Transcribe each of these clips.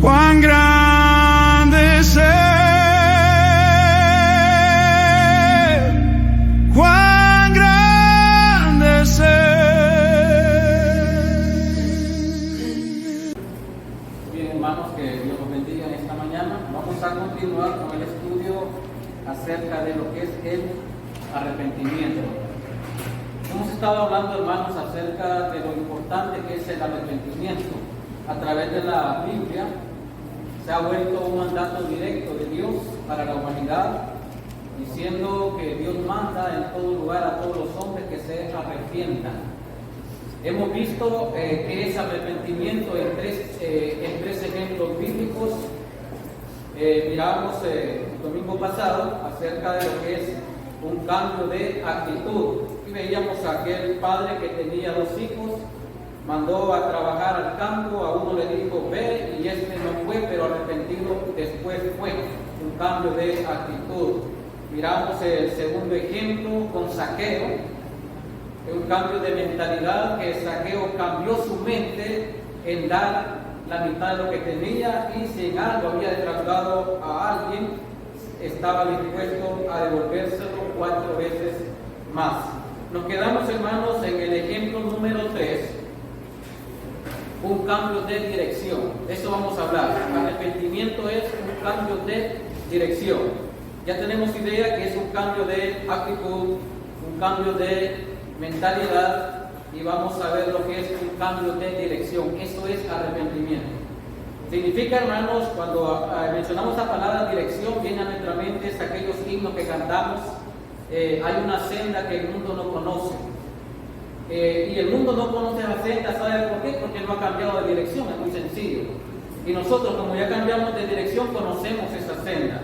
Cuán grande es Él, cuán grande es Él. Bien, hermanos, que Dios los bendiga en esta mañana. Vamos a continuar con el estudio acerca de lo que es el arrepentimiento. Hemos estado hablando, hermanos, acerca de lo importante que es el arrepentimiento. A través de la Biblia se ha vuelto un mandato directo de Dios para la humanidad, diciendo que Dios manda en todo lugar a todos los hombres que se arrepientan. Hemos visto que es arrepentimiento en tres ejemplos bíblicos. Miramos el domingo pasado acerca de lo que es un cambio de actitud, y veíamos a aquel padre que tenía 2 hijos, mandó a trabajar al campo, a uno le dijo ve, y este no fue, pero arrepentido después fue. Un cambio de actitud. Miramos el segundo ejemplo con Zaqueo, un cambio de mentalidad, que Zaqueo cambió su mente en dar la mitad de lo que tenía, y si en algo había defraudado a alguien, estaba dispuesto a devolvérselo 4 veces más. Nos quedamos, hermanos, en el ejemplo número 3, un cambio de dirección. De eso vamos a hablar. Arrepentimiento es un cambio de dirección. Ya tenemos idea que es un cambio de actitud, un cambio de mentalidad, y vamos a ver lo que es un cambio de dirección. Eso es arrepentimiento. Significa, hermanos, cuando mencionamos la palabra dirección, viene a nuestra mente aquellos himnos que cantamos. Hay una senda que el mundo no conoce. Y el mundo no conoce la senda, ¿sabe por qué? Porque no ha cambiado de dirección, es muy sencillo. Y nosotros, como ya cambiamos de dirección, conocemos esa senda.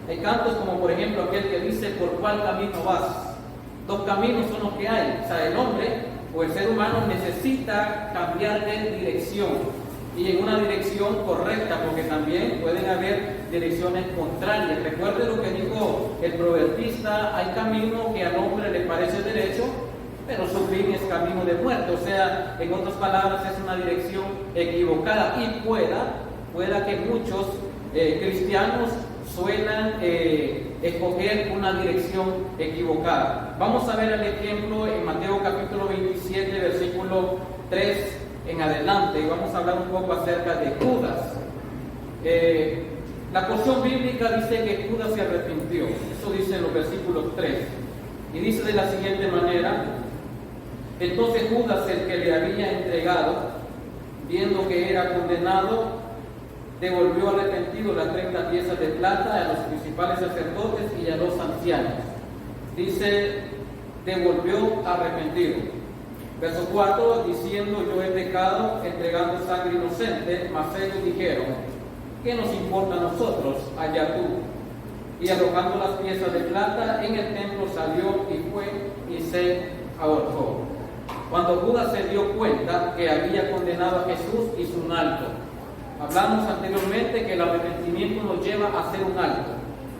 Hay cantos como, por ejemplo, aquel que dice, ¿por cuál camino vas? 2 caminos son los que hay. O sea, el hombre o el ser humano necesita cambiar de dirección, y en una dirección correcta, porque también pueden haber direcciones contrarias. Recuerde lo que dijo el proverbista: hay camino que al hombre le parece derecho, pero su fin es camino de muerte. O sea, en otras palabras, es una dirección equivocada, y pueda que muchos cristianos suelan escoger una dirección equivocada. Vamos a ver el ejemplo en Mateo capítulo 27, versículo 3 en adelante, y vamos a hablar un poco acerca de Judas. La porción bíblica dice que Judas se arrepintió. Eso dice en los versículos 3, y dice de la siguiente manera: entonces Judas, el que le había entregado, viendo que era condenado, devolvió arrepentido las 30 piezas de plata a los principales sacerdotes y a los ancianos. Dice, devolvió arrepentido. Verso 4, diciendo, yo he pecado entregando sangre inocente, mas ellos dijeron, ¿qué nos importa a nosotros? Allá tú. Y arrojando las piezas de plata en el templo, salió y fue y se ahorcó. Cuando Judas se dio cuenta que había condenado a Jesús, hizo un alto. Hablamos anteriormente que el arrepentimiento nos lleva a hacer un alto.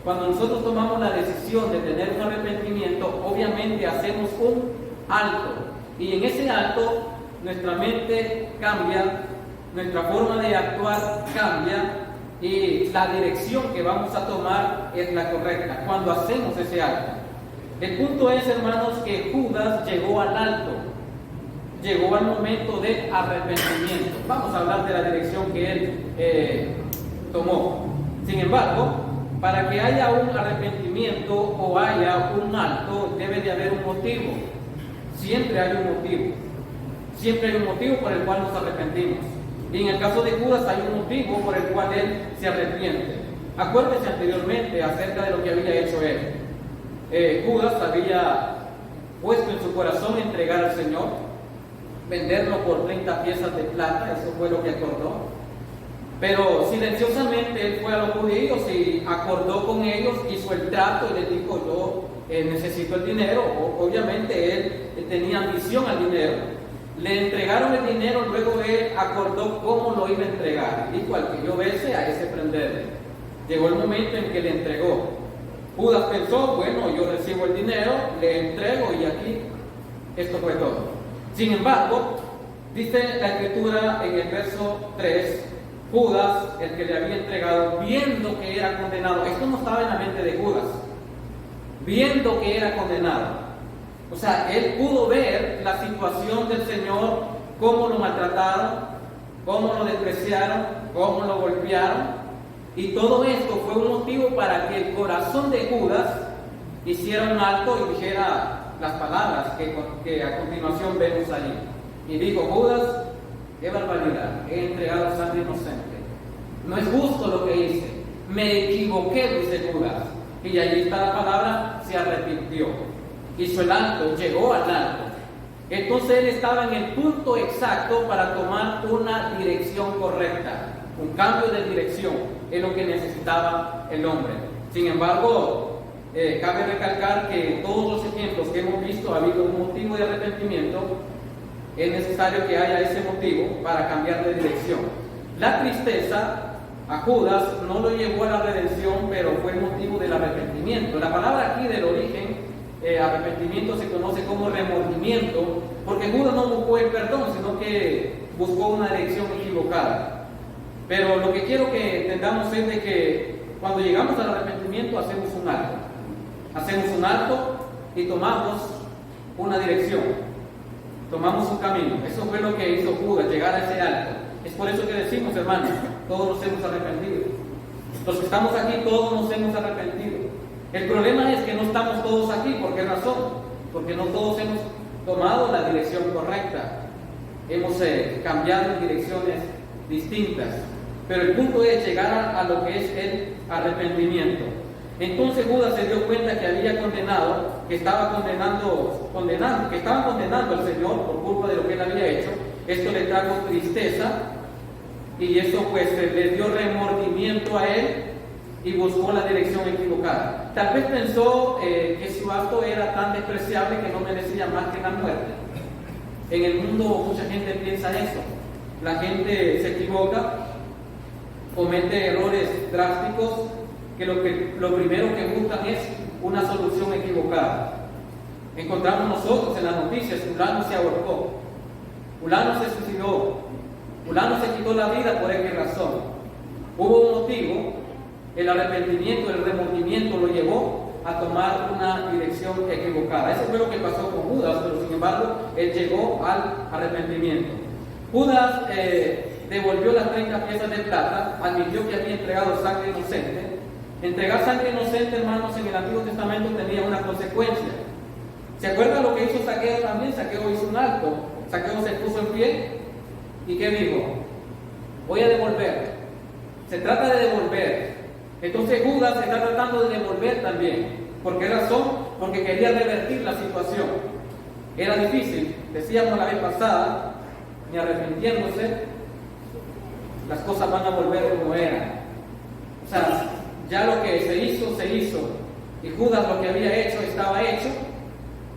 Cuando nosotros tomamos la decisión de tener un arrepentimiento, obviamente hacemos un alto. Y en ese alto, nuestra mente cambia, nuestra forma de actuar cambia, y la dirección que vamos a tomar es la correcta cuando hacemos ese alto. El punto es, hermanos, que Judas llegó al alto. Llegó al momento de arrepentimiento. Vamos a hablar de la dirección que él tomó. Sin embargo, para que haya un arrepentimiento o haya un alto, debe de haber un motivo. Siempre hay un motivo. Siempre hay un motivo por el cual nos arrepentimos. Y en el caso de Judas hay un motivo por el cual él se arrepiente. Acuérdese anteriormente acerca de lo que había hecho él. Judas había puesto en su corazón entregar al Señor, venderlo por 30 piezas de plata, eso fue lo que acordó. Pero silenciosamente él fue a los judíos y acordó con ellos, hizo el trato y les dijo, yo necesito el dinero. Obviamente él tenía ambición al dinero. Le entregaron el dinero, luego él acordó cómo lo iba a entregar. Dijo, al que yo bese, a ese prenderle. Llegó el momento en que le entregó. Judas pensó, bueno, yo recibo el dinero, le entrego y aquí esto fue todo. Sin embargo, dice la Escritura en el verso 3, Judas, el que le había entregado, viendo que era condenado, esto no estaba en la mente de Judas, viendo que era condenado. O sea, él pudo ver la situación del Señor, cómo lo maltrataron, cómo lo despreciaron, cómo lo golpearon. Y todo esto fue un motivo para que el corazón de Judas hiciera un alto y dijera las palabras que a continuación vemos allí. Y dijo: Judas, qué barbaridad, he entregado sangre inocente. No es justo lo que hice, me equivoqué, dice Judas. Y allí está la palabra, se arrepintió. Hizo el alto, llegó al alto. Entonces él estaba en el punto exacto para tomar una dirección correcta. Un cambio de dirección es lo que necesitaba el hombre. Sin embargo, cabe recalcar que en todos los ejemplos que hemos visto ha habido un motivo de arrepentimiento. Es necesario que haya ese motivo para cambiar de dirección. La tristeza a Judas no lo llevó a la redención, pero fue el motivo del arrepentimiento. La palabra aquí del origen, arrepentimiento, se conoce como remordimiento, porque Judas no buscó el perdón, sino que buscó una dirección equivocada. Pero lo que quiero que entendamos es de que cuando llegamos al arrepentimiento hacemos un alto. Hacemos un alto y tomamos una dirección. Tomamos un camino. Eso fue lo que hizo Judas, llegar a ese alto. Es por eso que decimos, hermanos, todos nos hemos arrepentido. Los que estamos aquí, todos nos hemos arrepentido. El problema es que no estamos todos aquí. ¿Por qué razón? Porque no todos hemos tomado la dirección correcta. Hemos cambiado en direcciones distintas. Pero el punto es llegar a lo que es el arrepentimiento. Entonces Judas se dio cuenta que había condenado, que estaban condenando al Señor por culpa de lo que él había hecho. Esto le trajo tristeza y eso pues le dio remordimiento a él y buscó la dirección equivocada. Tal vez pensó que su acto era tan despreciable que no merecía más que la muerte. En el mundo mucha gente piensa eso. La gente se equivoca, comete errores drásticos, que lo primero que buscan es una solución equivocada. Encontramos nosotros en las noticias: fulano se ahorcó, fulano se suicidó, fulano se quitó la vida por X razón. Hubo un motivo. El arrepentimiento, el remordimiento lo llevó a tomar una dirección equivocada. Eso fue lo que pasó con Judas, pero sin embargo él llegó al arrepentimiento. Judas devolvió las 30 piezas de plata, admitió que había entregado sangre inocente. Entregar sangre inocente, hermanos, en el Antiguo Testamento tenía una consecuencia. ¿Se acuerdan lo que hizo Zaqueo también? Zaqueo hizo un alto. Zaqueo se puso en pie y ¿qué dijo? Voy a devolver. Se trata de devolver. Entonces Judas está tratando de devolver también. ¿Por qué razón? Porque quería revertir la situación. Era difícil. Decíamos la vez pasada, ni arrepintiéndose, las cosas van a volver como eran. O sea, ya lo que se hizo. Y Judas lo que había hecho, estaba hecho.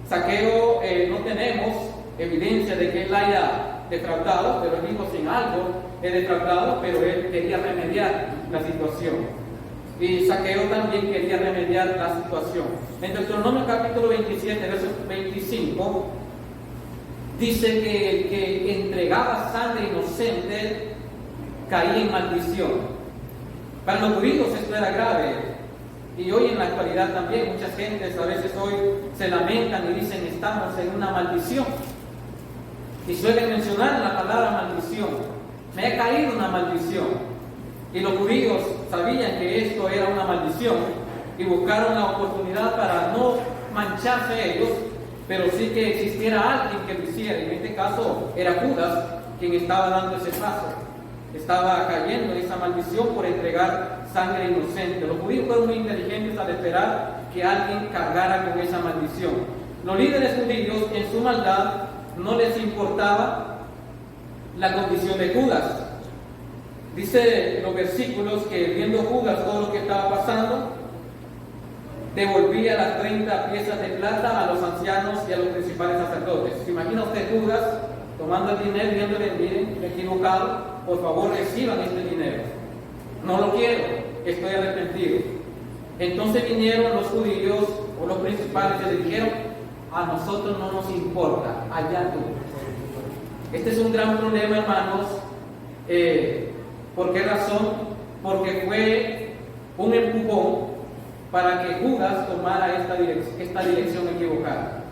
Zaqueo, no tenemos evidencia de que él haya defraudado, pero él dijo: sin algo he defraudado, pero él quería remediar la situación. Y Zaqueo también quería remediar la situación. En Deuteronomio capítulo 27, verso 25, dice que el que entregaba sangre inocente caía en maldición. Para los judíos esto era grave. Y hoy en la actualidad también muchas gentes a veces hoy se lamentan y dicen: estamos en una maldición. Y suelen mencionar la palabra maldición. Me ha caído una maldición. Y los judíos sabían que esto era una maldición y buscaron la oportunidad para no mancharse ellos, pero sí que existiera alguien que lo hiciera. En este caso era Judas quien estaba dando ese paso. Estaba cayendo en esa maldición por entregar sangre inocente. Los judíos fueron muy inteligentes al esperar que alguien cargara con esa maldición. Los líderes judíos, en su maldad, no les importaba la condición de Judas. Dice los versículos que viendo Judas todo lo que estaba pasando, devolvía las 30 piezas de plata a los ancianos y a los principales sacerdotes. ¿Se imagina usted Judas tomando el dinero y viéndole: miren, me he equivocado, por favor reciban este dinero? No lo quiero, estoy arrepentido. Entonces vinieron los judíos o los principales y le dijeron: a nosotros no nos importa, allá tú. Este es un gran problema, hermanos, ¿Por qué razón? Porque fue un empujón para que Judas tomara esta dirección equivocada.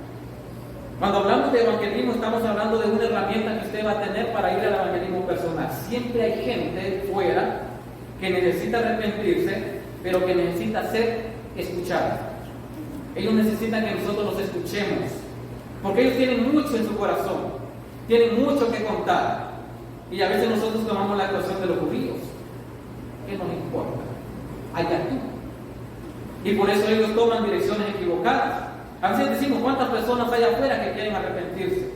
Cuando hablamos de evangelismo, estamos hablando de una herramienta que usted va a tener para ir al evangelismo personal. Siempre hay gente fuera que necesita arrepentirse, pero que necesita ser escuchada. Ellos necesitan que nosotros los escuchemos, porque ellos tienen mucho en su corazón, tienen mucho que contar. Y a veces nosotros tomamos la actuación de los judíos. ¿Qué nos importa? Allá tú. Y por eso ellos toman direcciones equivocadas. A veces decimos, ¿cuántas personas hay afuera que quieren arrepentirse?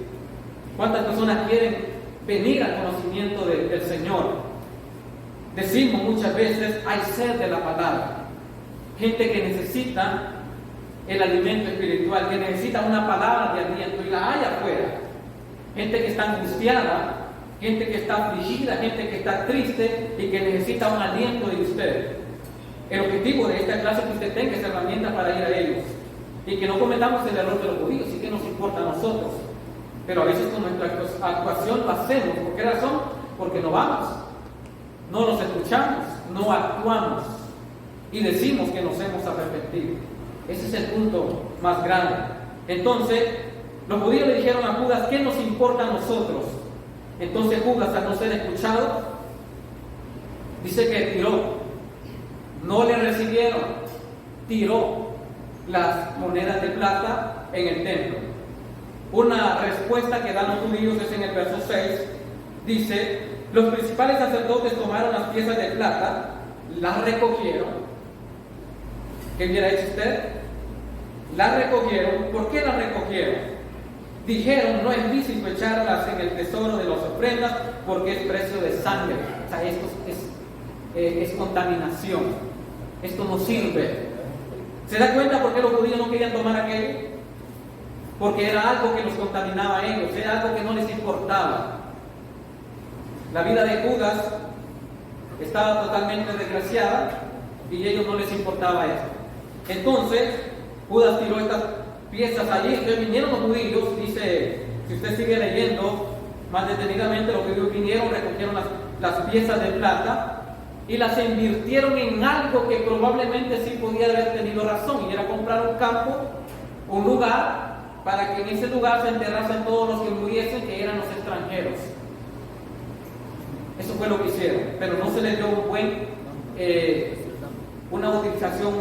¿Cuántas personas quieren venir al conocimiento del Señor? Decimos muchas veces, hay sed de la palabra. Gente que necesita el alimento espiritual, que necesita una palabra de aliento, y la hay afuera. Gente que está angustiada, gente que está afligida, gente que está triste y que necesita un aliento de usted. El objetivo de esta clase es que usted tenga esa herramienta para ir a ellos y que no cometamos el error de los judíos. Sí que nos importa a nosotros, pero a veces con nuestra actuación lo hacemos. ¿Por qué razón? Porque no vamos, no los escuchamos, no actuamos y decimos que nos hemos arrepentido. Ese es el punto más grande. Entonces los judíos le dijeron a Judas, ¿qué nos importa a nosotros? Entonces Judas, al no ser escuchado, dice que tiró. No le recibieron, tiró las monedas de plata en el templo. Una respuesta que dan los judíos es en el verso 6. Dice, los principales sacerdotes tomaron las piezas de plata, las recogieron. ¿Qué hubiera hecho usted? Las recogieron. ¿Por qué las recogieron? Dijeron, no es lícito echarlas en el tesoro de las ofrendas porque es precio de sangre. O sea, esto es contaminación. Esto no sirve. ¿Se da cuenta por qué los judíos no querían tomar aquello? Porque era algo que los contaminaba a ellos, era algo que no les importaba. La vida de Judas estaba totalmente desgraciada y a ellos no les importaba esto. Entonces, Judas tiró estas piezas allí. Entonces vinieron los judíos, dice, si usted sigue leyendo más detenidamente, los judíos vinieron, recogieron las piezas de plata y las invirtieron en algo que probablemente sí podía haber tenido razón, y era comprar un campo, un lugar, para que en ese lugar se enterrasen todos los que muriesen, que eran los extranjeros. Eso fue lo que hicieron, pero no se les dio una utilización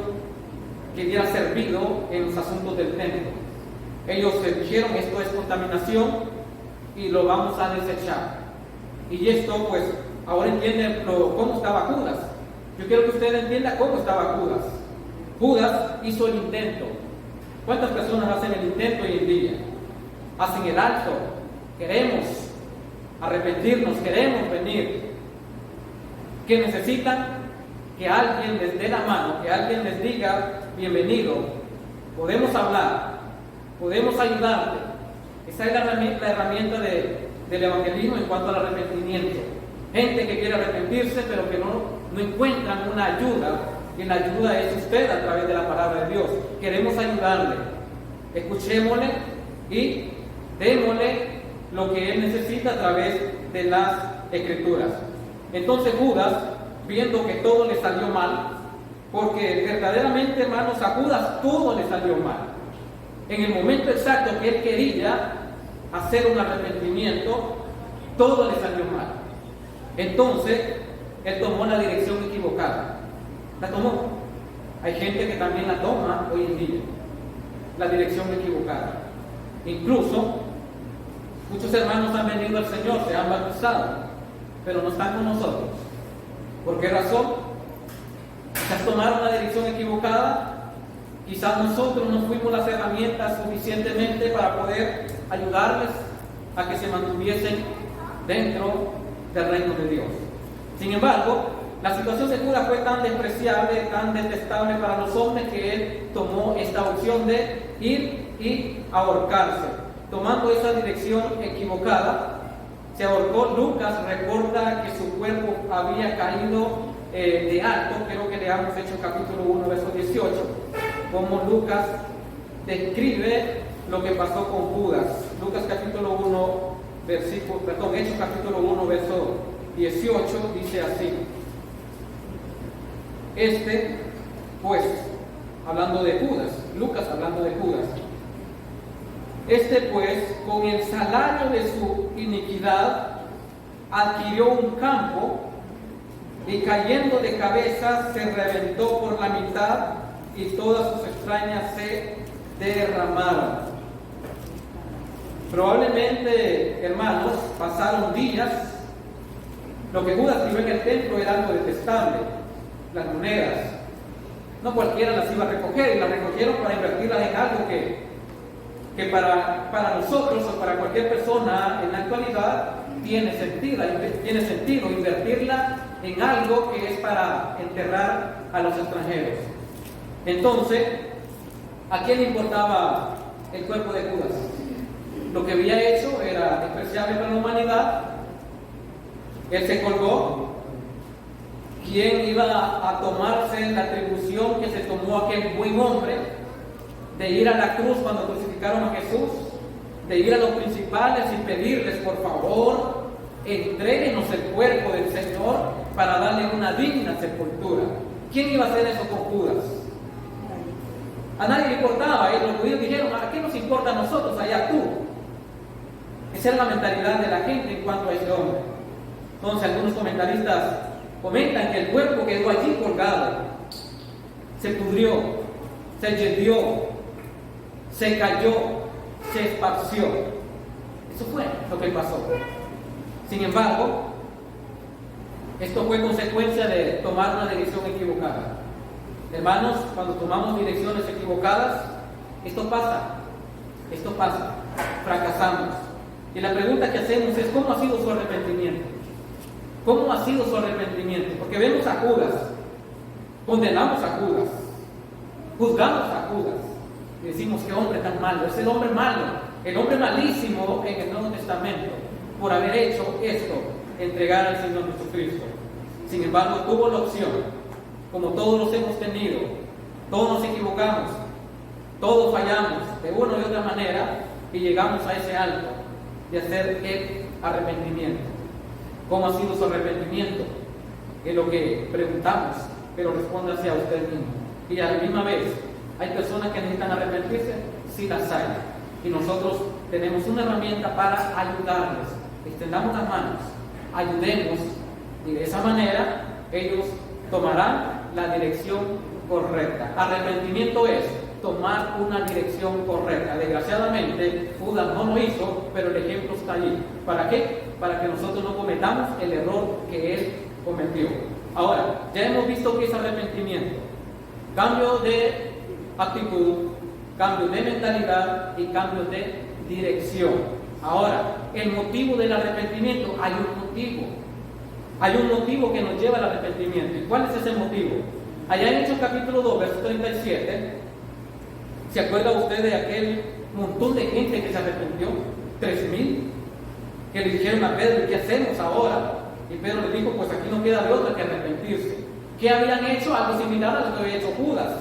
que hubiera servido en los asuntos del templo. Ellos dijeron, esto es contaminación y lo vamos a desechar. Y esto, pues, ahora entienden cómo estaba Judas. Yo quiero que usted entienda cómo estaba Judas. Judas hizo el intento. ¿Cuántas personas hacen el intento hoy en día? Hacen el alto. Queremos arrepentirnos, queremos venir. ¿Qué necesitan? Que alguien les dé la mano, que alguien les diga, bienvenido, podemos hablar, podemos ayudarte. Esa es la herramienta del evangelismo en cuanto al arrepentimiento. Gente que quiere arrepentirse, pero que no encuentran una ayuda, y la ayuda es usted a través de la palabra de Dios. Queremos ayudarle, escuchémosle y démosle lo que él necesita a través de las Escrituras. Entonces Judas, viendo que todo le salió mal, porque verdaderamente, hermanos, a Judas todo le salió mal. En el momento exacto que él quería hacer un arrepentimiento, todo le salió mal. Entonces, él tomó la dirección equivocada. La tomó. Hay gente que también la toma hoy en día, la dirección equivocada. Incluso, muchos hermanos han venido al Señor, se han bautizado, pero no están con nosotros. ¿Por qué razón? Quizás tomaron la dirección equivocada, quizás nosotros no fuimos las herramientas suficientemente para poder ayudarles a que se mantuviesen dentro del reino de Dios. Sin embargo, la situación de Judas fue tan despreciable, tan detestable para los hombres, que él tomó esta opción de ir y ahorcarse. Tomando esa dirección equivocada, se ahorcó. Lucas reporta que su cuerpo había caído de alto. Quiero que leamos Hechos capítulo 1, verso 18, como Lucas describe lo que pasó con Judas. Lucas capítulo 1, Hechos capítulo 1, verso 18 dice así: pues, hablando de Judas, Lucas hablando de Judas, pues, con el salario de su iniquidad, adquirió un campo y cayendo de cabeza se reventó por la mitad y todas sus extrañas se derramaron. Probablemente, hermanos, pasaron días. Lo que Judas tiró en el templo era algo detestable, las monedas. No cualquiera las iba a recoger, y las recogieron para invertirlas en algo que para nosotros o para cualquier persona en la actualidad tiene sentido invertirla en algo que es para enterrar a los extranjeros. Entonces, ¿a quién le importaba el cuerpo de Judas? Lo que había hecho era despreciable para la humanidad. Él se colgó. ¿Quién iba a tomarse la atribución que se tomó aquel buen hombre de ir a la cruz cuando crucificaron a Jesús? De ir a los principales y pedirles, por favor, entréguenos el cuerpo del Señor para darle una digna sepultura. ¿Quién iba a hacer eso con Judas? A nadie le importaba. Los judíos dijeron: ¿a qué nos importa a nosotros? Allá tú. Esa es la mentalidad de la gente en cuanto a ese hombre. Entonces, algunos comentaristas comentan que el cuerpo quedó allí colgado, se pudrió, se yerdió, se cayó, se esparció. Eso fue lo que pasó. Sin embargo, esto fue consecuencia de tomar una dirección equivocada. Hermanos, cuando tomamos direcciones equivocadas, esto pasa, fracasamos. Y la pregunta que hacemos es: ¿cómo ha sido su arrepentimiento? ¿Cómo ha sido su arrepentimiento? Porque vemos a Judas, condenamos a Judas, juzgamos a Judas y decimos: qué hombre tan malo, es el hombre malo, el hombre malísimo en el Nuevo Testamento, por haber hecho esto, entregar al Señor Jesucristo. Sin embargo, tuvo la opción, como todos los hemos tenido, todos nos equivocamos, todos fallamos de una u otra manera y llegamos a ese alto de hacer el arrepentimiento. ¿Cómo ha sido su arrepentimiento? Es lo que preguntamos, pero respóndase a usted mismo. Y a la misma vez, ¿hay personas que necesitan arrepentirse? Sí las hay. Y nosotros tenemos una herramienta para ayudarles. Extendamos las manos, ayudemos, y de esa manera ellos tomarán la dirección correcta. Arrepentimiento es tomar una dirección correcta. Desgraciadamente, Judas no lo hizo, pero el ejemplo está allí. ¿Para qué? Para que nosotros no cometamos el error que él cometió. Ahora, ya hemos visto que es arrepentimiento: cambio de actitud, cambio de mentalidad y cambio de dirección. Ahora, el motivo del arrepentimiento, hay un motivo que nos lleva al arrepentimiento. ¿Y cuál es ese motivo? Allá en Hechos capítulo 2, verso 37, ¿se acuerda usted de aquel montón de gente que se arrepintió? 3,000, que le dijeron a Pedro: ¿qué hacemos ahora? Y Pedro le dijo: pues aquí no queda de otra que arrepentirse. ¿Qué habían hecho? Algo similar a lo que había hecho Judas.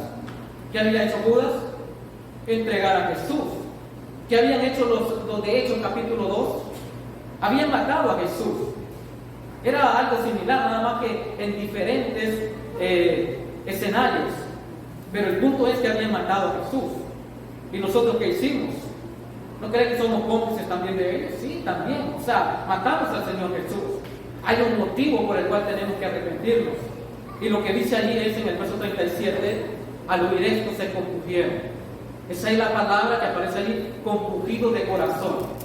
¿Qué había hecho Judas? Entregar a Jesús. ¿Qué habían hecho los de Hechos capítulo 2? Habían matado a Jesús. Era algo similar, nada más que en diferentes escenarios. Pero el punto es que habían matado a Jesús. ¿Y nosotros qué hicimos? ¿No creen que somos cómplices también de ellos? Sí, también. O sea, matamos al Señor Jesús. Hay un motivo por el cual tenemos que arrepentirnos. Y lo que dice allí es en el verso 37: al oír esto se compungieron. Esa es la palabra que aparece allí: compungido de corazón.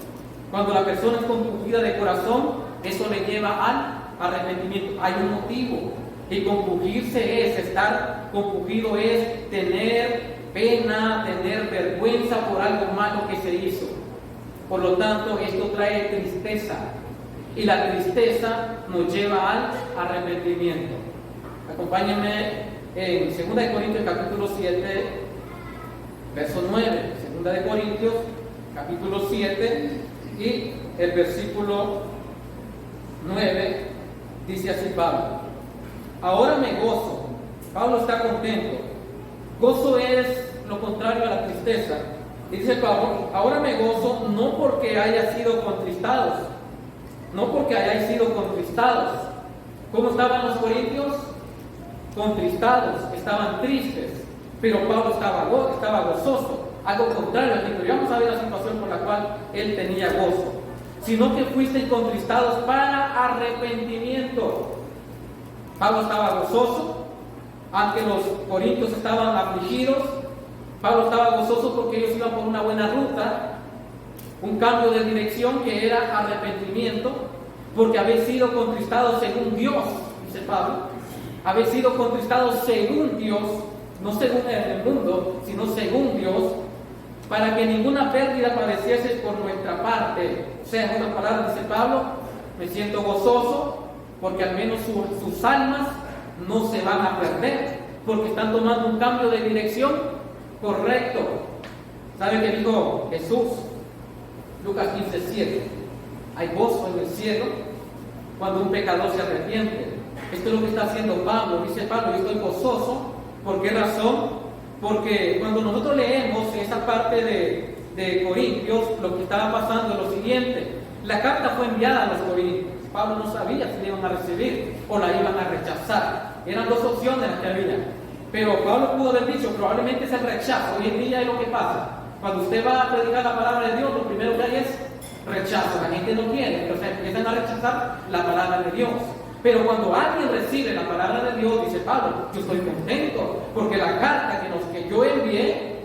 Cuando la persona es compungida de corazón, eso le lleva al arrepentimiento. Hay un motivo. Y compungirse es, estar compungido es tener pena, tener vergüenza por algo malo que se hizo. Por lo tanto, esto trae tristeza. Y la tristeza nos lleva al arrepentimiento. Acompáñenme en 2 Corintios capítulo 7, verso 9. 2 Corintios capítulo 7 y el versículo 9 dice así Pablo: ahora me gozo. Pablo está contento. Gozo es lo contrario a la tristeza. Y dice Pablo: ahora me gozo no porque haya sido contristados, no porque hayáis sido contristados, ¿Cómo estaban los corintios? Contristados, estaban tristes, pero Pablo estaba gozoso. Algo contrario aquí, pero vamos a ver la situación por la cual él tenía gozo. Sino que fuisteis contristados para arrepentimiento. Pablo estaba gozoso, aunque los corintios estaban afligidos. Pablo estaba gozoso porque ellos iban por una buena ruta, un cambio de dirección que era arrepentimiento, porque habéis sido contristados según Dios, dice Pablo. Habéis sido contristados según Dios, no según el mundo, sino según Dios, para que ninguna pérdida padeciese por nuestra parte. O sea, en otras palabras, dice Pablo, me siento gozoso porque al menos sus almas no se van a perder, porque están tomando un cambio de dirección correcto. ¿Sabe qué dijo Jesús? Lucas 15:7. Hay gozo en el cielo cuando un pecador se arrepiente. Esto es lo que está haciendo Pablo. Dice Pablo, yo estoy gozoso. ¿Por qué razón? Porque cuando nosotros leemos esa parte de Corintios, lo que estaba pasando es lo siguiente. La carta fue enviada a los corintios. Pablo no sabía si la iban a recibir o la iban a rechazar. Eran dos opciones las que había. Pero Pablo pudo haber dicho, probablemente es el rechazo. Hoy en día es lo que pasa. Cuando usted va a predicar la palabra de Dios, lo primero que hay es rechazo. La gente no quiere, entonces empiezan a rechazar la palabra de Dios. Pero cuando alguien recibe la palabra de Dios, dice Pablo, yo estoy contento, porque la carta que yo envié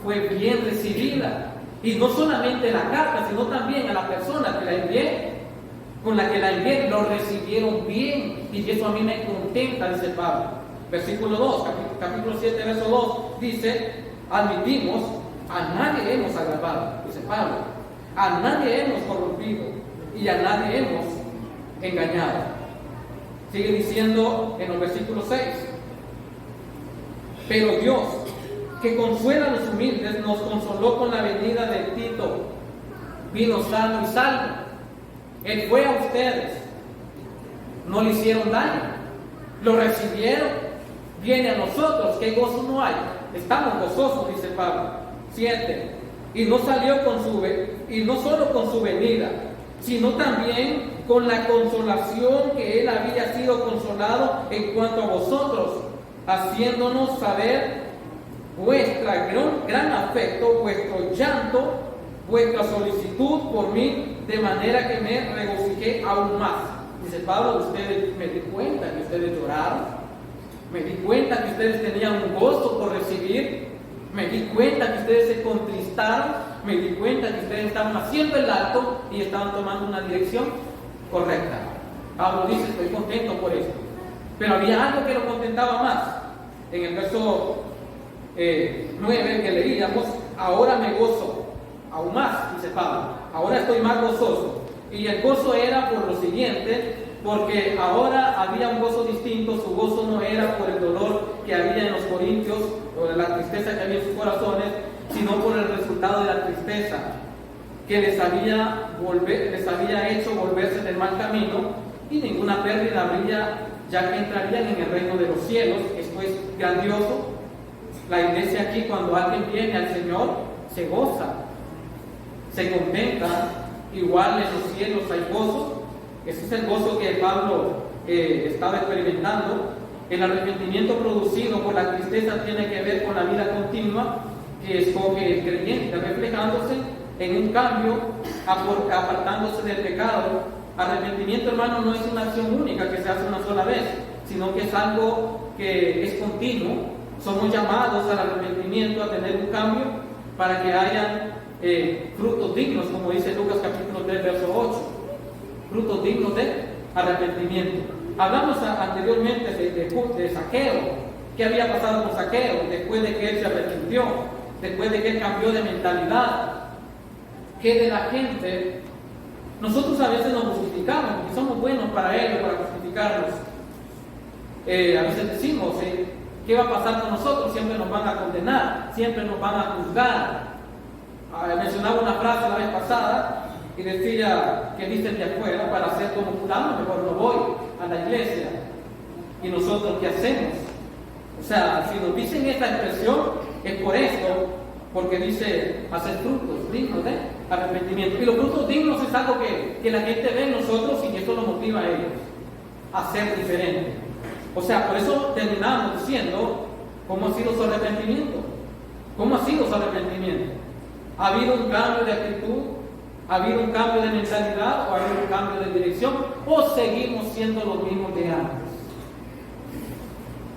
fue bien recibida. Y no solamente la carta, sino también a la persona que la envié, con la que la envié, lo recibieron bien. Y eso a mí me contenta, dice Pablo. Versículo 2, capítulo 7, verso 2, dice, admitimos, a nadie hemos agravado, dice Pablo, a nadie hemos corrompido y a nadie hemos engañado. Sigue diciendo en el versículo 6, pero Dios, que consuela a los humildes, nos consoló con la venida de Tito, vino sano y salvo. Él fue a ustedes, no le hicieron daño, lo recibieron, viene a nosotros. ¿Qué gozo no hay? Estamos gozosos, dice Pablo. 7, y no salió y no solo con su venida, sino también con la consolación que él había sido consolado en cuanto a vosotros, haciéndonos saber vuestra gran afecto, vuestro llanto, vuestra solicitud por mí, de manera que me regocijé aún más. Dice Pablo, me di cuenta que ustedes lloraron, me di cuenta que ustedes tenían un gozo por recibir, me di cuenta que ustedes se contristaron, me di cuenta que ustedes estaban haciendo el acto y estaban tomando una dirección correcta. Pablo dice, estoy contento por esto. Pero había algo que lo contentaba más. En el verso 9 que leíamos, ahora me gozo aún más, dice Pablo. Ahora estoy más gozoso. Y el gozo era por lo siguiente, porque ahora había un gozo distinto. Su gozo no era por el dolor que había en los corintios o de la tristeza que había en sus corazones, sino por el resultado de la tristeza que les había hecho volverse del mal camino, y ninguna pérdida habría, ya que entrarían en el reino de los cielos. Esto es grandioso. La iglesia aquí, cuando alguien viene al Señor, se goza, se contenta. Igual en los cielos hay gozo. Ese es el gozo que Pablo estaba experimentando. El arrepentimiento producido por la tristeza tiene que ver con la vida continua que escoge el creyente, reflejándose en un cambio, apartándose del pecado. Arrepentimiento, hermano, no es una acción única que se hace una sola vez, sino que es algo que es continuo. Somos llamados al arrepentimiento, a tener un cambio, para que hayan frutos dignos, como dice Lucas capítulo 3, verso 8. Frutos dignos de arrepentimiento. Hablamos anteriormente de Zaqueo. ¿Qué había pasado con Zaqueo después de que él se arrepintió? Después de que él cambió de mentalidad. ¿Qué de la gente? Nosotros a veces nos justificamos y somos buenos para ello, para justificarnos. A veces decimos, ¿qué va a pasar con nosotros? Siempre nos van a condenar, siempre nos van a juzgar. Mencionaba una frase la vez pasada y decía que dicen de afuera, para ser como fulano mejor no voy a la iglesia. ¿Y nosotros qué hacemos? O sea, si nos dicen esta expresión es por esto, porque dice hacer frutos dignos de arrepentimiento. Y los frutos dignos es algo que la gente ve en nosotros y eso los motiva a ellos. a ser diferente. O sea, por eso terminamos diciendo cómo ha sido su arrepentimiento. ¿Cómo ha sido su arrepentimiento? ¿Ha habido un cambio de actitud? ¿Ha habido un cambio de mentalidad? ¿O ha habido un cambio de dirección? ¿O seguimos siendo los mismos de antes?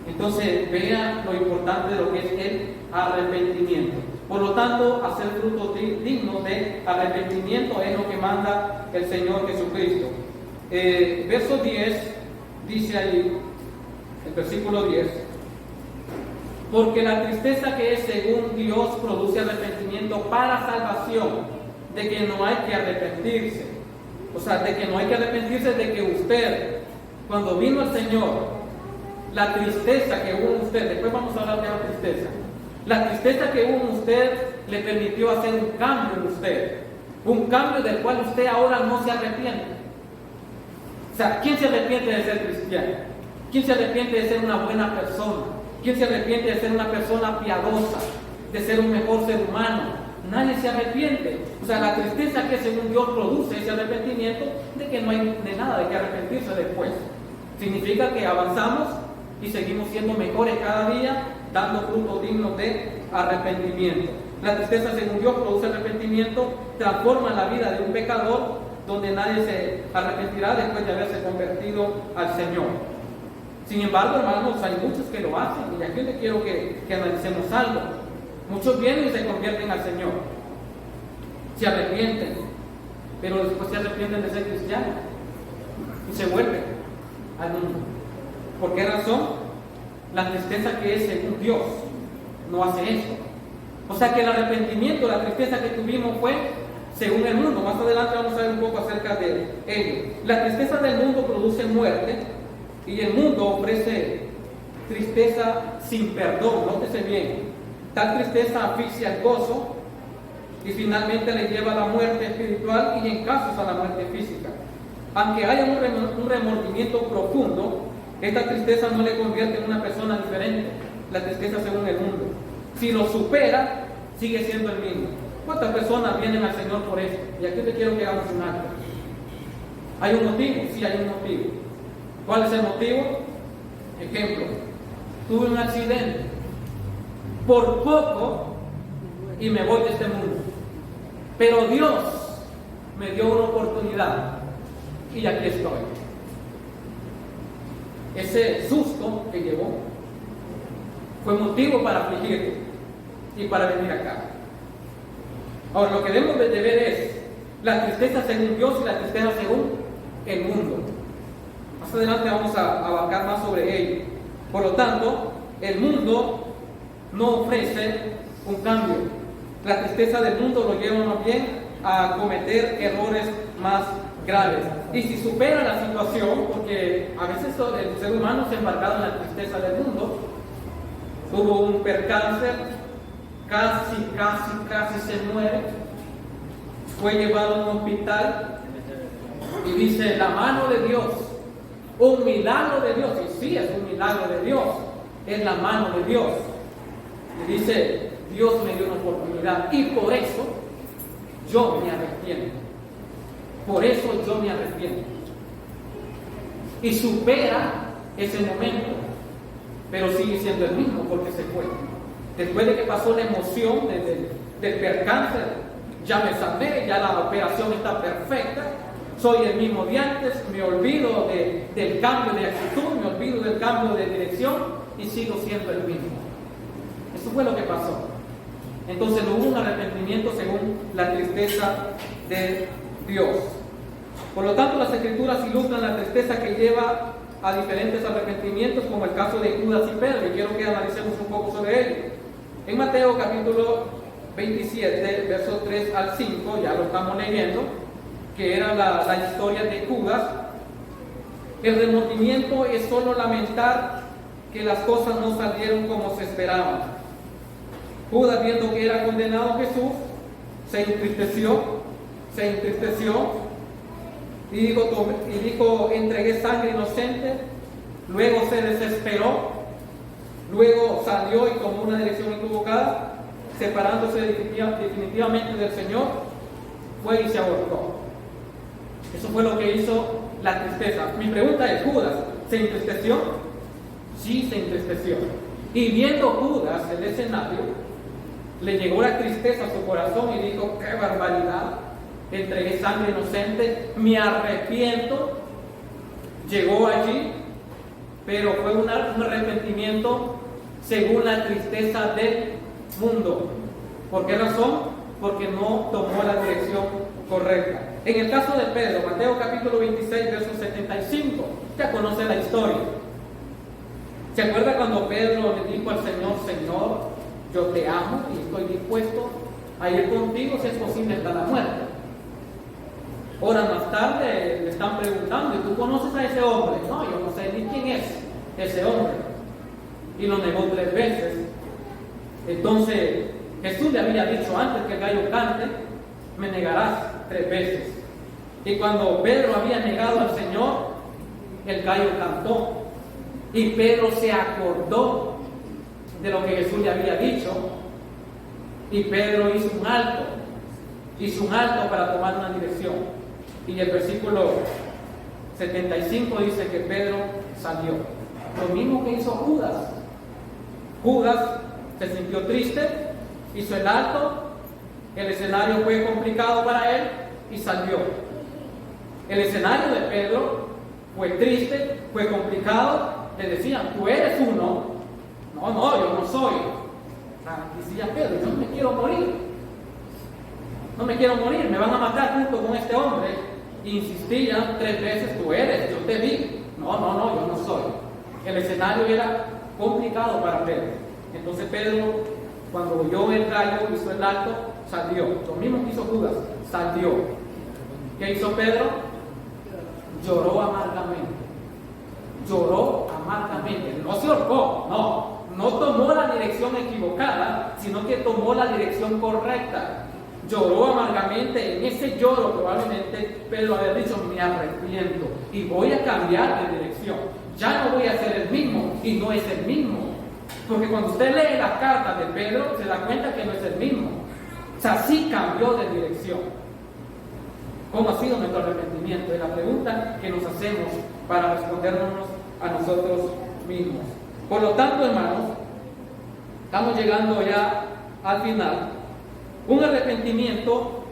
Entonces, vean lo importante de lo que es el arrepentimiento. Por lo tanto, hacer frutos dignos de arrepentimiento es lo que manda el Señor Jesucristo. Verso 10 dice ahí, el versículo 10, porque la tristeza que es según Dios produce arrepentimiento para salvación, de que no hay que arrepentirse. O sea, de que no hay que arrepentirse de que usted, cuando vino el Señor, la tristeza que hubo en usted, después vamos a hablar de la tristeza, la tristeza que hubo en usted le permitió hacer un cambio en usted, un cambio del cual usted ahora no se arrepiente. O sea, ¿quién se arrepiente de ser cristiano? ¿Quién se arrepiente de ser una buena persona? ¿Quién se arrepiente de ser una persona piadosa? De ser un mejor ser humano. Nadie se arrepiente. O sea, la tristeza que según Dios produce ese arrepentimiento de que no hay de nada de que arrepentirse después. Significa que avanzamos y seguimos siendo mejores cada día, dando frutos dignos de arrepentimiento. La tristeza según Dios produce arrepentimiento, transforma la vida de un pecador, donde nadie se arrepentirá después de haberse convertido al Señor. Sin embargo, hermanos, hay muchos que lo hacen, y aquí les quiero que analicemos algo. Muchos vienen y se convierten al Señor, se arrepienten, pero después se arrepienten de ser cristianos y se vuelven al mundo. ¿Por qué razón? La tristeza que es según Dios no hace eso. O sea que el arrepentimiento, la tristeza que tuvimos fue según el mundo. Más adelante vamos a ver un poco acerca de ello. La tristeza del mundo produce muerte y el mundo ofrece tristeza sin perdón. Nótese bien. Tal tristeza asfixia el gozo y finalmente le lleva a la muerte espiritual y en casos a la muerte física. Aunque haya un remordimiento profundo, esta tristeza no le convierte en una persona diferente. La tristeza según el mundo. Si lo supera, sigue siendo el mismo. ¿Cuántas personas vienen al Señor por esto? Y aquí te quiero que hagamos un acto. ¿Hay un motivo? Sí, hay un motivo. ¿Cuál es el motivo? Ejemplo. Tuve un accidente. Por poco y me voy de este mundo. Pero Dios me dio una oportunidad y aquí estoy. Ese susto que llevó fue motivo para afligirte y para venir acá. Ahora, lo que debemos de ver es la tristeza según Dios y la tristeza según el mundo. Más adelante vamos a abarcar más sobre ello. Por lo tanto, el mundo no ofrece un cambio. La tristeza del mundo lo lleva más bien a cometer errores más graves. Y si supera la situación, porque a veces el ser humano se ha embarcado en la tristeza del mundo, tuvo un percance, casi se muere, fue llevado a un hospital y dice la mano de Dios, un milagro de Dios, y sí es un milagro de Dios, es la mano de Dios. Y dice, Dios me dio una oportunidad y por eso yo me arrepiento. Por eso yo me arrepiento. Y supera ese momento, pero sigue siendo el mismo porque se fue. Después de que pasó la emoción del percance, ya me sané, ya la operación está perfecta, soy el mismo de antes, me olvido del cambio de actitud, me olvido del cambio de dirección y sigo siendo el mismo. Eso fue lo que pasó. Entonces no hubo un arrepentimiento según la tristeza de Dios. Por lo tanto, las Escrituras ilustran la tristeza que lleva a diferentes arrepentimientos, como el caso de Judas y Pedro, y quiero que analicemos un poco sobre ello. En Mateo capítulo 27, versos 3 al 5, ya lo estamos leyendo, que era la historia de Judas. El remordimiento es solo lamentar que las cosas no salieron como se esperaban. Judas, viendo que era condenado Jesús, se entristeció y dijo, entregué sangre inocente. Luego se desesperó, luego salió y tomó una dirección equivocada, separándose definitivamente del Señor, fue y se ahorcó. Eso fue lo que hizo la tristeza. Mi pregunta es, ¿Judas se entristeció? Sí, se entristeció. Y viendo Judas el escenario, le llegó la tristeza a su corazón y dijo, ¡qué barbaridad! Entregué sangre inocente, me arrepiento. Llegó allí, pero fue un arrepentimiento según la tristeza del mundo. ¿Por qué razón? Porque no tomó la dirección correcta. En el caso de Pedro, Mateo capítulo 26, verso 75, ya conoce la historia. ¿Se acuerda cuando Pedro le dijo al Señor, Señor, yo te amo y estoy dispuesto a ir contigo si es posible hasta la muerte? Horas más tarde le están preguntando, ¿y tú conoces a ese hombre? No, yo no sé ni quién es ese hombre. Y lo negó 3 veces. Entonces Jesús le había dicho antes que el gallo cante, me negarás 3 veces. Y cuando Pedro había negado al Señor, el gallo cantó. Y Pedro se acordó de lo que Jesús le había dicho. Y Pedro hizo un alto para tomar una dirección. Y el versículo 75 dice que Pedro salió. Lo mismo que hizo Judas. Judas se sintió triste, hizo el alto, el escenario fue complicado para él y salió. El escenario de Pedro fue triste, fue complicado. Le decían, tú eres uno. No, yo no soy. Decía Pedro, yo no me quiero morir. No me quiero morir, me van a matar junto con este hombre. Y insistía 3 veces, tú eres, yo te vi. No, yo no soy. El escenario era complicado para Pedro. Entonces Pedro, cuando oyó el gallo, hizo el alto, salió. Lo mismo que hizo Judas, salió. ¿Qué hizo Pedro? Lloró amargamente. Lloró amargamente. No se ahorcó, no tomó la dirección equivocada, sino que tomó la dirección correcta. Lloró amargamente. En ese lloro probablemente Pedro había dicho, me arrepiento y voy a cambiar de dirección. Ya no voy a ser el mismo, y no es el mismo. Porque cuando usted lee las cartas de Pedro, se da cuenta que no es el mismo. O sea, sí cambió de dirección. ¿Cómo ha sido nuestro arrepentimiento? Es la pregunta que nos hacemos para respondernos a nosotros mismos. Por lo tanto, hermanos, estamos llegando ya al final. Un arrepentimiento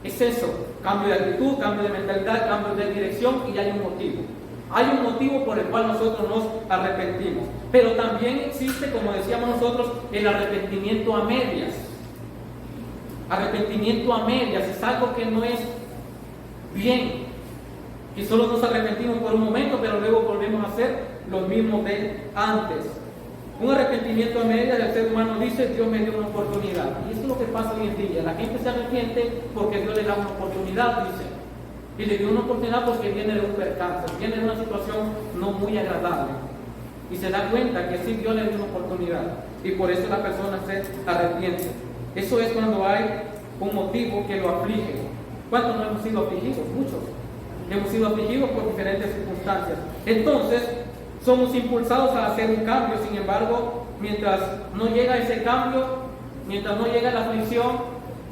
es eso: cambio de actitud, cambio de mentalidad, cambio de dirección, y hay un motivo. Hay un motivo por el cual nosotros nos arrepentimos. Pero también existe, como decíamos nosotros, el arrepentimiento a medias. Arrepentimiento a medias es algo que no es bien, que solo nos arrepentimos por un momento, pero luego volvemos a hacer lo mismo de antes. Un arrepentimiento a medias, el ser humano dice, Dios me dio una oportunidad. Y eso es lo que pasa hoy en día. La gente se arrepiente porque Dios le da una oportunidad, dice. Y le dio una oportunidad porque viene de un percance, viene de una situación no muy agradable. Y se da cuenta que sí, Dios le dio una oportunidad. Y por eso la persona se arrepiente. Eso es cuando hay un motivo que lo aflige. ¿Cuántos no hemos sido afligidos? Muchos. Hemos sido afligidos por diferentes circunstancias. Entonces, somos impulsados a hacer un cambio. Sin embargo, mientras no llega ese cambio, mientras no llega la aflicción,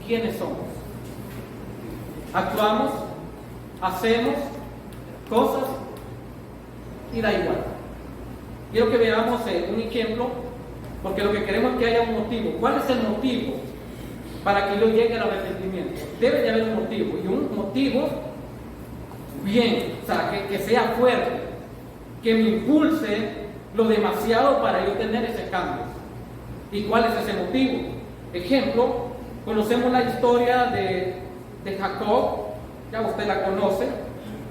¿quiénes somos? Actuamos, hacemos cosas y da igual. Quiero que veamos un ejemplo, porque lo que queremos es que haya un motivo. ¿Cuál es el motivo para que yo llegue al arrepentimiento? Debe de haber un motivo, y un motivo bien, o sea, que sea fuerte, que me impulse lo demasiado para yo tener ese cambio. ¿Y cuál es ese motivo? Ejemplo, conocemos la historia de Jacob, ya usted la conoce.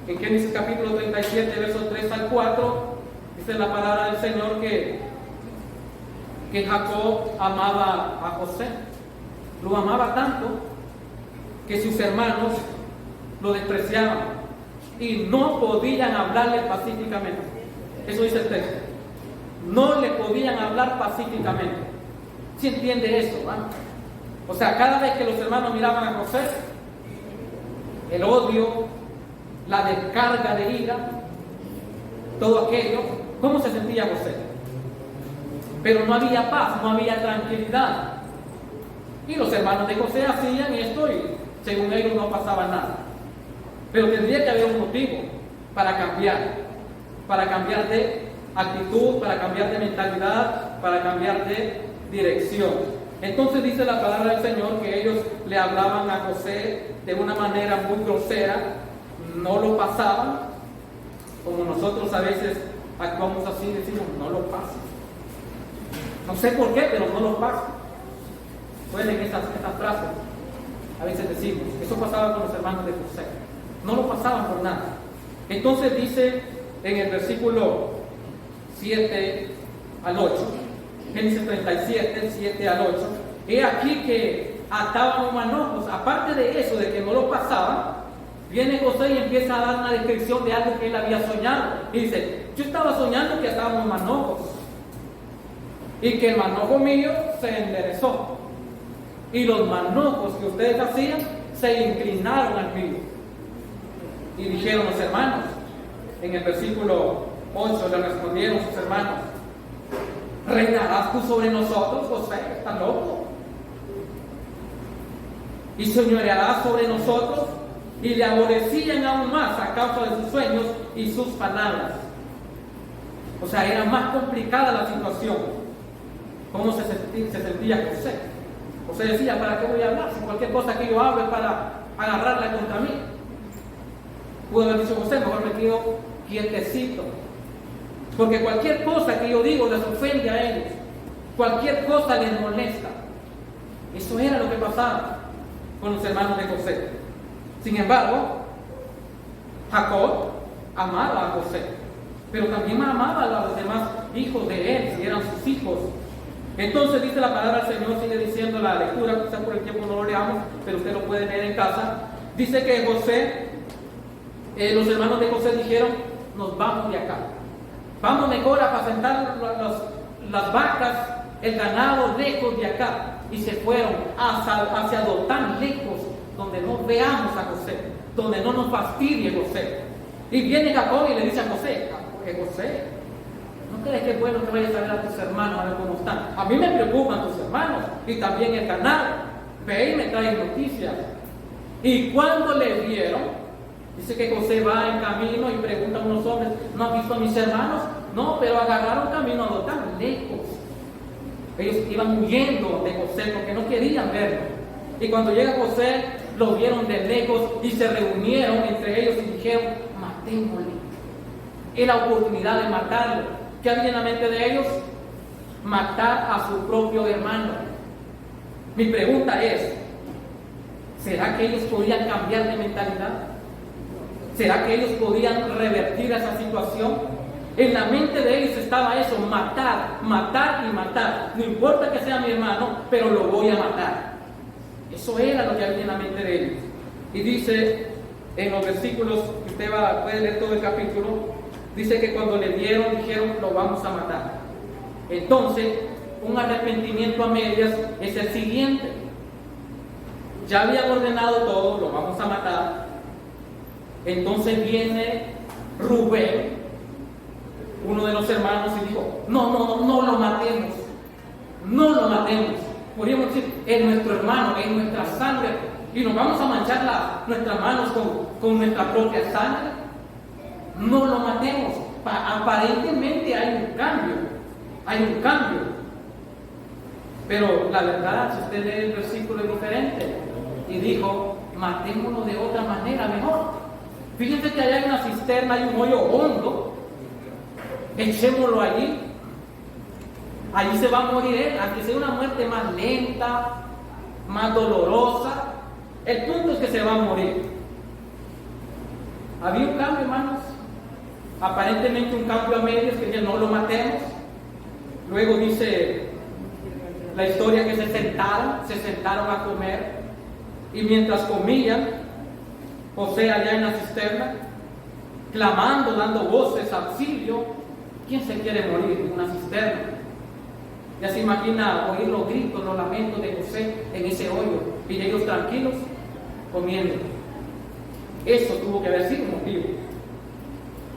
En Génesis capítulo 37, versos 3 al 4, dice la palabra del Señor que Jacob amaba a José. Lo amaba tanto que sus hermanos lo despreciaban y no podían hablarle pacíficamente. Eso dice el texto. No le podían hablar pacíficamente. ¿Sí entiende eso? ¿Va? O sea, cada vez que los hermanos miraban a José, el odio, la descarga de ira, todo aquello, ¿cómo se sentía José? Pero no había paz, no había tranquilidad. Y los hermanos de José hacían esto y según ellos no pasaba nada. Pero tendría que haber un motivo. para cambiar de actitud, para cambiar de mentalidad, para cambiar de dirección. Entonces dice la palabra del Señor que ellos le hablaban a José de una manera muy grosera, no lo pasaban, como nosotros a veces actuamos así, decimos, no lo pases. No sé por qué, pero no lo pases. Suelen estas frases, a veces decimos, eso pasaba con los hermanos de José, no lo pasaban por nada. Entonces dice en el versículo 7 al 8, Génesis 37, 7 al 8, he aquí que ataban manojos. Aparte de eso, de que no lo pasaban, viene José y empieza a dar una descripción de algo que él había soñado. Y dice, yo estaba soñando que atábamos manojos y que el manojo mío se enderezó y los manojos que ustedes hacían se inclinaron al mío. Y dijeron los hermanos, en el versículo 8 le respondieron sus hermanos, ¿reinarás tú sobre nosotros, José? ¿Estás loco? ¿Y señorearás sobre nosotros? Y le aborrecían aún más a causa de sus sueños y sus palabras. O sea, era más complicada la situación. ¿Cómo se sentía José? José decía, ¿para qué voy a hablar? Si cualquier cosa que yo hable para agarrarla contra mí. Pudo haber dicho José, mejor me quedo quietecito. Porque cualquier cosa que yo digo les ofende a ellos. Cualquier cosa les molesta. Eso era lo que pasaba con los hermanos de José. Sin embargo, Jacob amaba a José, pero también amaba a los demás hijos de él, si eran sus hijos. Entonces dice la palabra del Señor, sigue diciendo la lectura, quizás por el tiempo no lo leamos, pero usted lo puede leer en casa. Dice que José, los hermanos de José dijeron, nos vamos de acá. Vamos mejor a apacentar las vacas, el ganado lejos de acá. Y se fueron hacia Dotán, lejos, donde no veamos a José, donde no nos fastidie José. Y viene Jacob y le dice a José, José, ¿no crees que es bueno que vayas a ver a tus hermanos, a ver cómo están? A mí me preocupan tus hermanos y también el ganado. Ve y me trae noticias. Y cuando le vieron, dice que José va en camino y pregunta a unos hombres, ¿no han visto a mis hermanos? No, pero agarraron camino a Dotán, lejos. Ellos iban huyendo de José porque no querían verlo. Y cuando llega José, lo vieron de lejos y se reunieron entre ellos y dijeron, matémosle. Es la oportunidad de matarlo. ¿Qué había en la mente de ellos? Matar a su propio hermano. Mi pregunta es, ¿será que ellos podían cambiar de mentalidad? ¿Será que ellos podían revertir esa situación? En la mente de ellos estaba eso, matar, matar y matar. No importa que sea mi hermano, pero lo voy a matar. Eso era lo que había en la mente de ellos. Y dice en los versículos, que usted puede leer todo el capítulo, dice que cuando le vieron, dijeron, lo vamos a matar. Entonces, un arrepentimiento a medias es el siguiente. Ya habían ordenado todo, lo vamos a matar. Entonces viene Rubén, uno de los hermanos, y dijo, no lo matemos. No lo matemos. Podríamos decir, es nuestro hermano, es nuestra sangre, y nos vamos a manchar nuestras manos con nuestra propia sangre. No lo matemos. Aparentemente hay un cambio. Pero la verdad, si usted lee el versículo, es diferente. Y dijo, matémoslo de otra manera mejor. Fíjense que allá hay una cisterna, hay un hoyo hondo. Echémoslo allí. Allí se va a morir él, aunque sea una muerte más lenta, más dolorosa. El punto es que se va a morir. Había un cambio, hermanos. Aparentemente un cambio a medios, que no lo matemos. Luego dice la historia que se sentaron a comer. Y mientras comían, José allá en la cisterna, clamando, dando voces, auxilio. ¿Quién se quiere morir en una cisterna? Ya se imagina oír los gritos, los lamentos de José en ese hoyo y ellos tranquilos comiendo. Eso tuvo que haber sido un motivo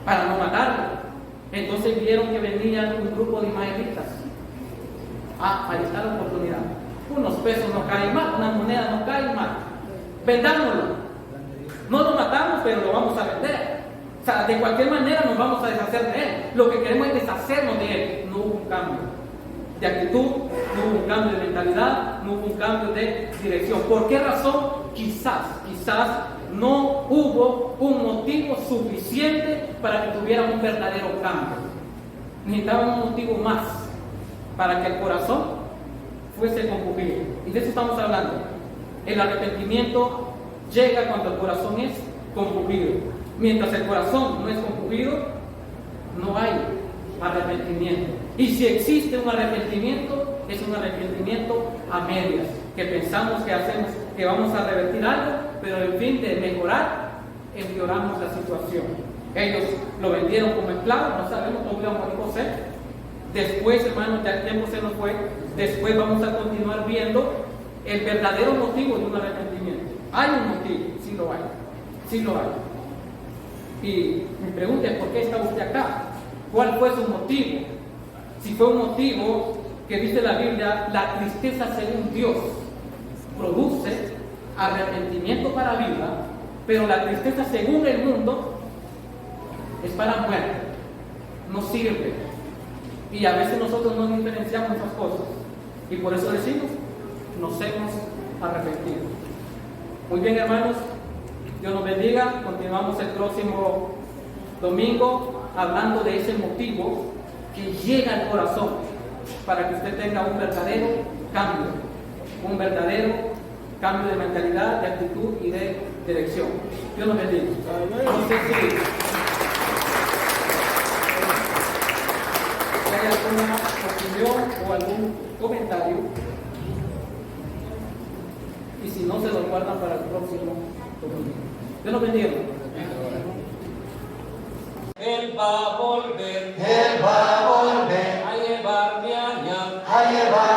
para no matarlo. Entonces vieron que venían un grupo de ismaelitas. Ahí está la oportunidad. Unos pesos no caen mal, unas monedas no caen mal. Vendámoslo. No lo matamos, pero lo vamos a vender. O sea, de cualquier manera nos vamos a deshacer de él. Lo que queremos es deshacernos de él. No hubo un cambio de actitud, no hubo un cambio de mentalidad, no hubo un cambio de dirección. ¿Por qué razón? Quizás no hubo un motivo suficiente para que tuviera un verdadero cambio. Necesitaban un motivo más para que el corazón fuese compungido. Y de eso estamos hablando. El arrepentimiento llega cuando el corazón es compungido. Mientras el corazón no es compungido, no hay arrepentimiento. Y si existe un arrepentimiento, es un arrepentimiento a medias, que pensamos que vamos a revertir algo, pero en fin de mejorar, empeoramos la situación. Ellos lo vendieron como esclavo, no sabemos cómo iba a morir José. Después, hermanos, ya el tiempo se nos fue. Después vamos a continuar viendo el verdadero motivo de un arrepentimiento. Hay un motivo, sí lo hay. Sí lo hay. Y mi pregunta es: ¿por qué está usted acá? ¿Cuál fue su motivo? Si fue un motivo que dice la Biblia, la tristeza según Dios produce arrepentimiento para vida, pero la tristeza según el mundo es para muerte, no sirve. Y a veces nosotros no diferenciamos esas cosas. Y por eso decimos, nos hemos arrepentido. Muy bien, hermanos, Dios nos bendiga. Continuamos el próximo domingo hablando de ese motivo que llega al corazón para que usted tenga un verdadero cambio de mentalidad, de actitud y de dirección. Dios nos bendiga. No sé si hay alguna opinión o algún comentario, y si no, se lo guardan para el próximo domingo. Dios nos bendiga. Él va a volver Él va a volver a llevarme allá. a llevar